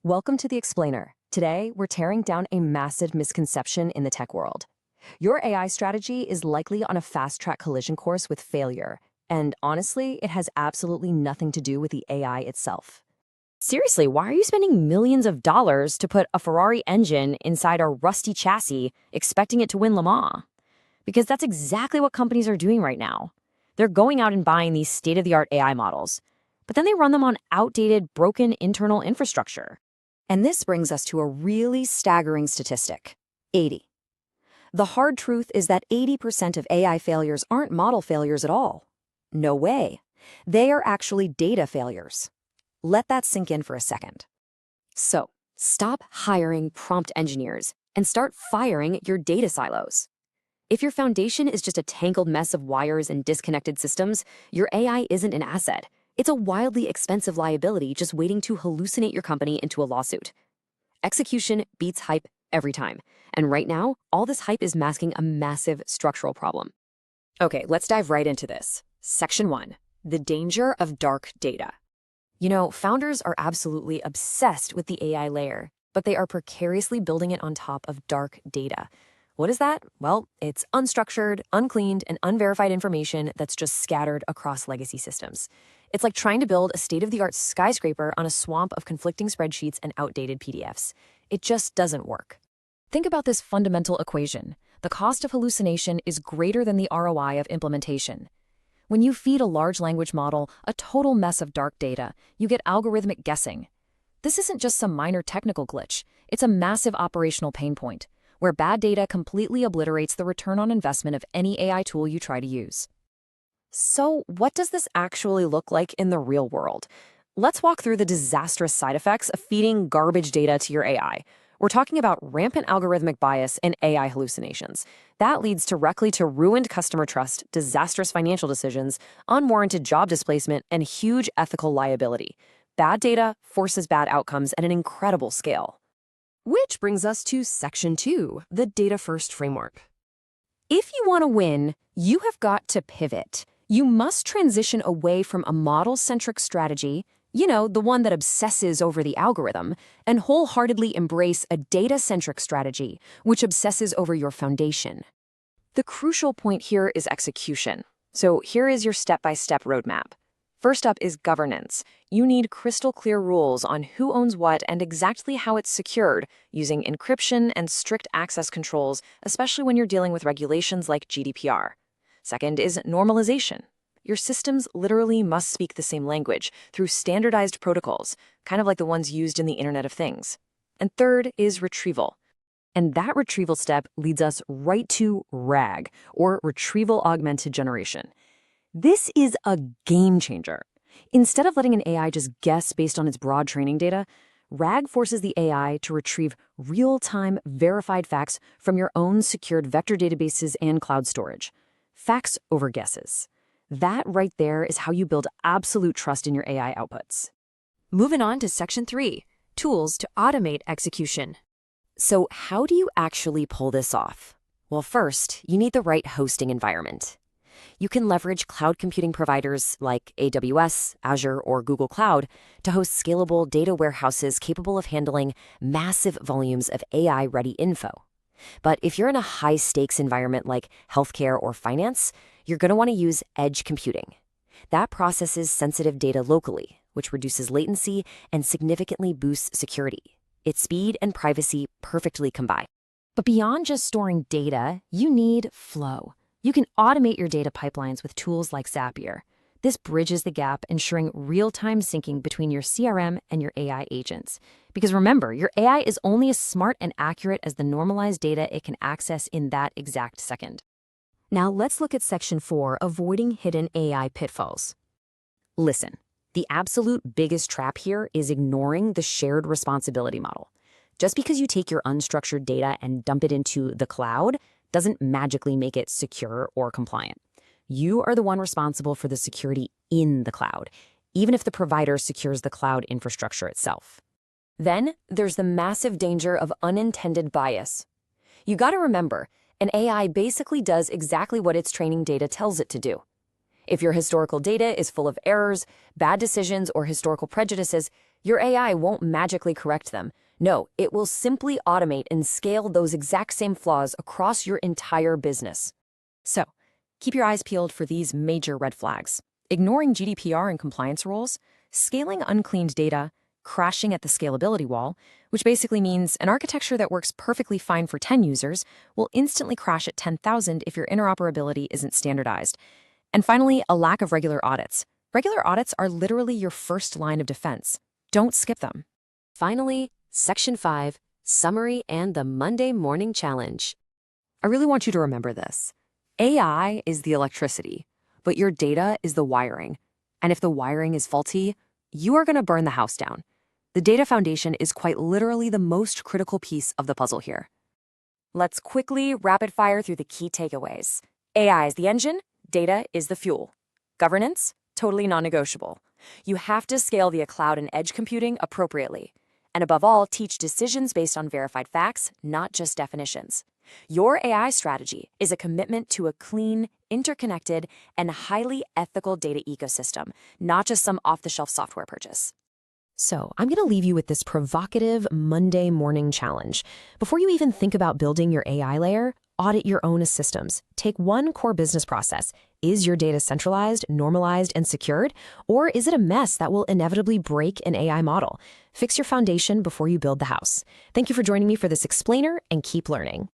Welcome to The Explainer. Today, we're tearing down a massive misconception in the tech world. Your AI strategy is likely on a fast-track collision course with failure, and honestly, it has absolutely nothing to do with the AI itself. Seriously, why are you spending millions of dollars to put a Ferrari engine inside a rusty chassis, expecting it to win Le Mans? Because that's exactly what companies are doing right now. They're going out and buying these state-of-the-art AI models, but then they run them on outdated, broken internal infrastructure. And this brings us to a really staggering statistic: 80. The hard truth is that 80% of AI failures aren't model failures at all. No way. They are actually data failures. Let that sink in for a second. So, stop hiring prompt engineers and start firing your data silos. If your foundation is just a tangled mess of wires and disconnected systems, your AI isn't an asset. It's a wildly expensive liability just waiting to hallucinate your company into a lawsuit. Execution beats hype every time. And right now, all this hype is masking a massive structural problem. Okay, let's dive right into this. Section 1. The danger of dark data. You know, founders are absolutely obsessed with the AI layer, but they are precariously building it on top of dark data. What is that? Well, it's unstructured, uncleaned, and unverified information that's just scattered across legacy systems. It's like trying to build a state-of-the-art skyscraper on a swamp of conflicting spreadsheets and outdated PDFs. It just doesn't work. Think about this fundamental equation. The cost of hallucination is greater than the ROI of implementation. When you feed a large language model a total mess of dark data, you get algorithmic guessing. This isn't just some minor technical glitch. It's a massive operational pain point, where bad data completely obliterates the return on investment of any AI tool you try to use. So, what does this actually look like in the real world? Let's walk through the disastrous side effects of feeding garbage data to your AI. We're talking about rampant algorithmic bias and AI hallucinations. That leads directly to ruined customer trust, disastrous financial decisions, unwarranted job displacement, and huge ethical liability. Bad data forces bad outcomes at an incredible scale. Which brings us to Section 2, the data-first framework. If you want to win, you have got to pivot. You must transition away from a model-centric strategy, the one that obsesses over the algorithm, and wholeheartedly embrace a data-centric strategy, which obsesses over your foundation. The crucial point here is execution. So here is your step-by-step roadmap. First up is governance. You need crystal clear rules on who owns what and exactly how it's secured, using encryption and strict access controls, especially when you're dealing with regulations like GDPR. Second is normalization. Your systems literally must speak the same language through standardized protocols, kind of like the ones used in the Internet of Things. And third is retrieval. And that retrieval step leads us right to RAG, or Retrieval Augmented Generation. This is a game changer. Instead of letting an AI just guess based on its broad training data, RAG forces the AI to retrieve real-time verified facts from your own secured vector databases and cloud storage. Facts over guesses. That right there is how you build absolute trust in your AI outputs. Moving on to Section 3, tools to automate execution. So how do you actually pull this off? Well, first, you need the right hosting environment. You can leverage cloud computing providers like AWS, Azure, or Google Cloud to host scalable data warehouses capable of handling massive volumes of AI-ready info. But if you're in a high-stakes environment like healthcare or finance, you're going to want to use edge computing. That processes sensitive data locally, which reduces latency and significantly boosts security. Its speed and privacy perfectly combine. But beyond just storing data, you need flow. You can automate your data pipelines with tools like Zapier. This bridges the gap, ensuring real-time syncing between your CRM and your AI agents. Because remember, your AI is only as smart and accurate as the normalized data it can access in that exact second. Now let's look at Section 4, avoiding hidden AI pitfalls. Listen, the absolute biggest trap here is ignoring the shared responsibility model. Just because you take your unstructured data and dump it into the cloud doesn't magically make it secure or compliant. You are the one responsible for the security in the cloud, even if the provider secures the cloud infrastructure itself. Then there's the massive danger of unintended bias. You got to remember, an AI basically does exactly what its training data tells it to do. If your historical data is full of errors, bad decisions, or historical prejudices, Your AI won't magically correct them. No, it will simply automate and scale those exact same flaws across your entire business. So, keep your eyes peeled for these major red flags. Ignoring GDPR and compliance rules, scaling uncleaned data, crashing at the scalability wall, which basically means an architecture that works perfectly fine for 10 users will instantly crash at 10,000 if your interoperability isn't standardized. And finally, a lack of regular audits. Regular audits are literally your first line of defense. Don't skip them. Finally, Section 5, Summary and the Monday Morning Challenge. I really want you to remember this. AI is the electricity, but your data is the wiring. And if the wiring is faulty, you are going to burn the house down. The data foundation is quite literally the most critical piece of the puzzle here. Let's quickly rapid fire through the key takeaways. AI is the engine, data is the fuel. Governance, totally non-negotiable. You have to scale via cloud and edge computing appropriately. And above all, teach decisions based on verified facts, not just definitions. Your AI strategy is a commitment to a clean, interconnected, and highly ethical data ecosystem, not just some off-the-shelf software purchase. So, I'm going to leave you with this provocative Monday morning challenge. Before you even think about building your AI layer, audit your own systems. Take one core business process. Is your data centralized, normalized, and secured? Or is it a mess that will inevitably break an AI model? Fix your foundation before you build the house. Thank you for joining me for this explainer, and keep learning.